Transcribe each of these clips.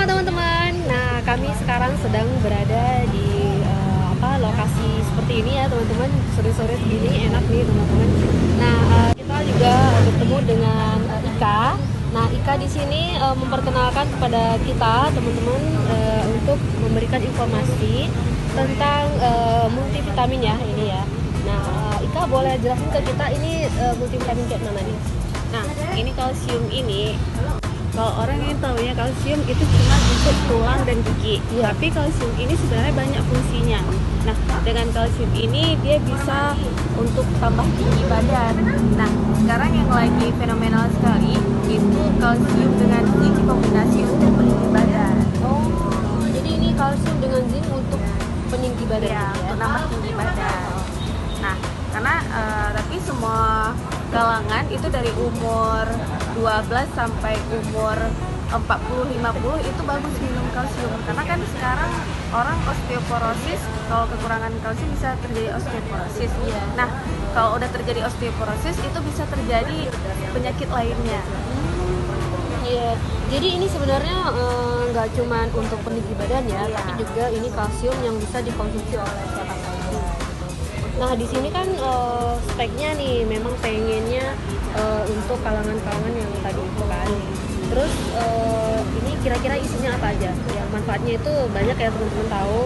Halo teman-teman. Nah, kami sekarang sedang berada di lokasi seperti ini ya teman-teman. Sore-sore begini enak nih teman-teman. Nah, kita juga bertemu dengan Ika. Nah, Ika di sini memperkenalkan kepada kita teman-teman untuk memberikan informasi tentang multivitamin ya ini ya. Nah, Ika boleh jelasin ke kita ini multivitamin kayak mana nih? Nah, ini kalsium ini, kalau orang yang tahunya kalsium itu cuma untuk tulang dan gigi. Iya. Tapi kalsium ini sebenarnya banyak fungsinya. Nah, dengan kalsium ini dia bisa untuk tambah tinggi badan. Nah, sekarang yang lagi fenomenal sekali itu kalsium dengan zinc kombinasi untuk peninggi badan. Oh, jadi ini kalsium dengan zinc untuk peninggi badan Ya, ya. untuk nambah tinggi badan. Nah, karena tapi semua kalangan itu dari umur 12 sampai umur 40-50 itu bagus minum kalsium, karena kan sekarang orang osteoporosis, kalau kekurangan kalsium bisa terjadi osteoporosis. Iya. Nah, kalau udah terjadi osteoporosis itu bisa terjadi penyakit lainnya. Iya, jadi ini sebenarnya nggak cuman untuk peninggi badan ya, Iya. tapi juga ini kalsium yang bisa dikonsumsi oleh siapa saja. Gitu. Nah, di sini kan speknya nih memang pengennya untuk kalangan-kalangan yang tadi itu kan. Terus ini kira-kira isinya apa aja? Yang manfaatnya itu banyak ya teman-teman tahu,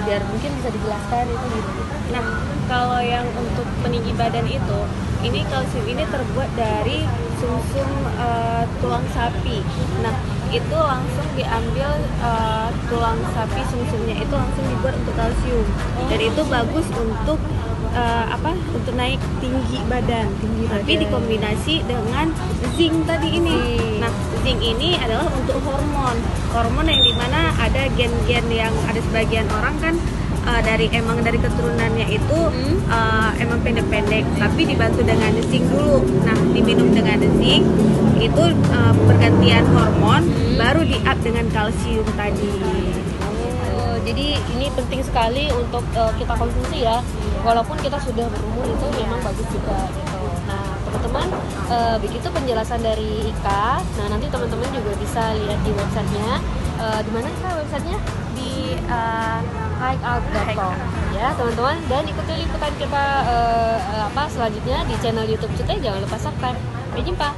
biar mungkin bisa dijelaskan itu gitu. Nah, kalau yang untuk peninggi badan itu, ini kalsium ini terbuat dari sumsum tulang sapi. Nah, itu langsung diambil tulang sapi, sumsumnya itu langsung dibuat untuk kalsium. Dan itu bagus untuk untuk naik tinggi badan. Tapi dikombinasi dengan zinc tadi ini. Nah, zinc ini adalah untuk hormon yang dimana ada gen-gen yang ada sebagian orang kan dari keturunannya itu emang pendek-pendek, tapi dibantu dengan zinc dulu. Nah, diminum dengan zinc itu pergantian hormon, baru di-up dengan kalsium tadi. Oh, jadi ini penting sekali untuk kita konsumsi ya. Walaupun kita sudah berumur itu memang bagus juga gitu. Nah, teman-teman, begitu penjelasan dari Ika. Nah, nanti teman-teman juga bisa lihat di websitenya. Di mana Ika websitenya? Di Hikeout.com ya teman-teman, dan ikuti liputan kita selanjutnya di channel YouTube Cute. Jangan lupa subscribe. Sampai jumpa.